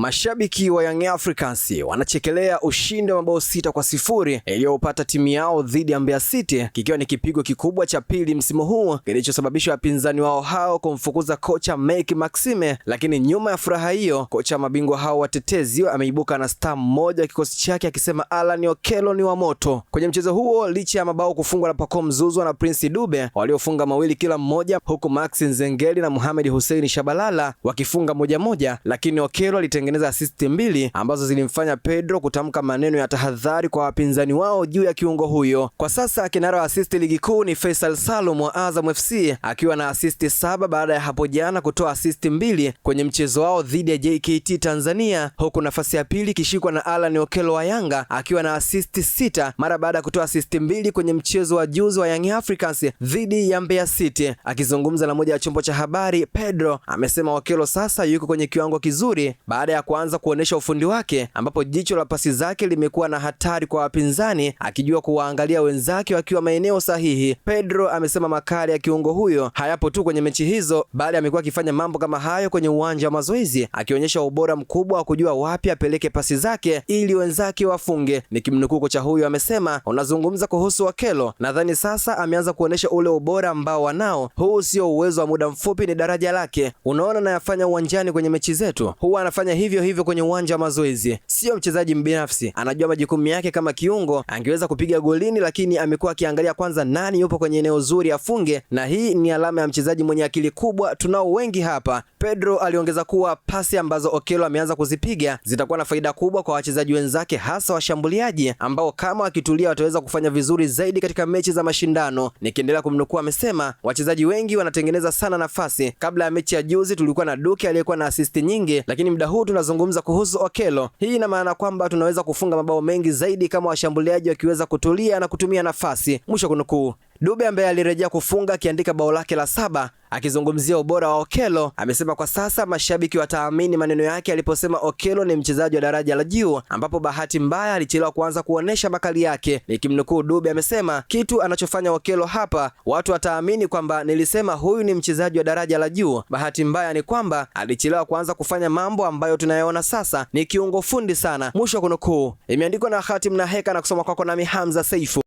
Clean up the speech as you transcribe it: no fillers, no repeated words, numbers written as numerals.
Mashabiki wa Young Africans wanachekelea ushindi wa mabao 6-0 iliyopata timu yao dhidi ya Mbeya City, kikiwa ni kipigo kikubwa cha pili msimu huu kilichosababisha wapinzani wao hao kumfukuza kocha Meck Maxime. Lakini nyuma ya furaha hiyo, kocha mabingwa hao watetezi ameibuka na star mmoja wa kikosi chake akisema Alan Okello ni wa moto. Kwenye mchezo huo, licha ya mabao kufungwa na Pacome Zouzoua na Prince Dube waliofunga mawili kila mmoja, huku Max Nzengeli na Mohamed Hussein Shabalala wakifunga moja, lakini Okello alitengeneza assist mbili ambazo zilimfanya Pedro kutamka maneno ya tahadhari kwa wapinzani wao juu ya kiungo huyo. Kwa sasa kinara wa assist ligi kuu ni Faisal Salum wa Azam FC akiwa na assist 7 baada ya hapo jana kutoa assist 2 kwenye mchezo wao dhidi ya JKT Tanzania, huku nafasi ya pili kishikwa na Alan Okello wa Yanga akiwa na assist 6 mara baada ya kutoa assist 2 kwenye mchezo wa juzi wa Young Africans dhidi ya Mbeya City. Akizungumza na moja ya chombo cha habari, Pedro amesema Okello sasa yuko kwenye kiwango kizuri baada ya kuanza kuonesha ufundi wake, ambapo jicho la pasi zake limekuwa na hatari kwa wapinzani, akijua kuwaangalia wenzake wakiwa maeneo sahihi. Pedro amesema makali ya kiungo huyo hayapo tu kwenye mechi hizo, bali amekuwa akifanya mambo kama hayo kwenye uwanja wa mazoezi, akionyesha ubora mkubwa wa kujua wapi apeleke pasi zake ili wenzake wafunge. Nikimnukuu kocha huyo amesema, unazungumza kuhusu Okello, nadhani sasa ameanza kuonesha ule ubora ambao wanao. Huu sio uwezo wa muda mfupi, ni daraja lake. Unaona nayafanya uwanjani kwenye mechi zetu, huwa anafanya hivyo kwenye uwanja wa mazoezi. Sio mchezaji mbinafsi, anajua majukumu yake kama kiungo. Angeweza kupiga golini, lakini amekuwa akiangalia kwanza nani yupo kwenye eneo zuri afunge, na hii ni alama ya mchezaji mwenye akili kubwa, tunao wengi hapa. Pedro aliongeza kuwa pasi ambazo Okello ameanza kuzipiga zitakuwa na faida kubwa kwa wachezaji wenzake, hasa washambuliaji ambao kama wakitulia wataweza kufanya vizuri zaidi katika mechi za mashindano. Nikiendelea kumnukuu amesema, wachezaji wengi wanatengeneza sana nafasi. Kabla ya mechi ya juzi tulikuwa na Duke aliyekuwa na assist nyingi, lakini muda huu tunazungumza kuhusu Okello. Hii ina maana kwamba tunaweza kufunga mabao mengi zaidi kama washambuliaji wakiweza kutulia na kutumia nafasi. Mwisho kunukuu. Dube ambaye alirejea kufunga akiandika bao lake la 7 akizungumzia ubora wa Okello amesema kwa sasa mashabiki wataamini maneno yake aliposema Okello ni mchezaji wa daraja la juu, ambapo bahati mbaya alichelewa kuanza kuonesha makali yake. Nikimnukuu Dube amesema, kitu anachofanya Okello hapa watu wataamini kwamba nilisema huyu ni mchezaji wa daraja la juu. Bahati mbaya ni kwamba alichelewa kuanza kufanya mambo ambayo tunayaona sasa. Ni kiungo fundi sana. Mwisho kunukuu. Imeandikwa na Khatim na Heka na kusoma kwako nami Hamza Saifu.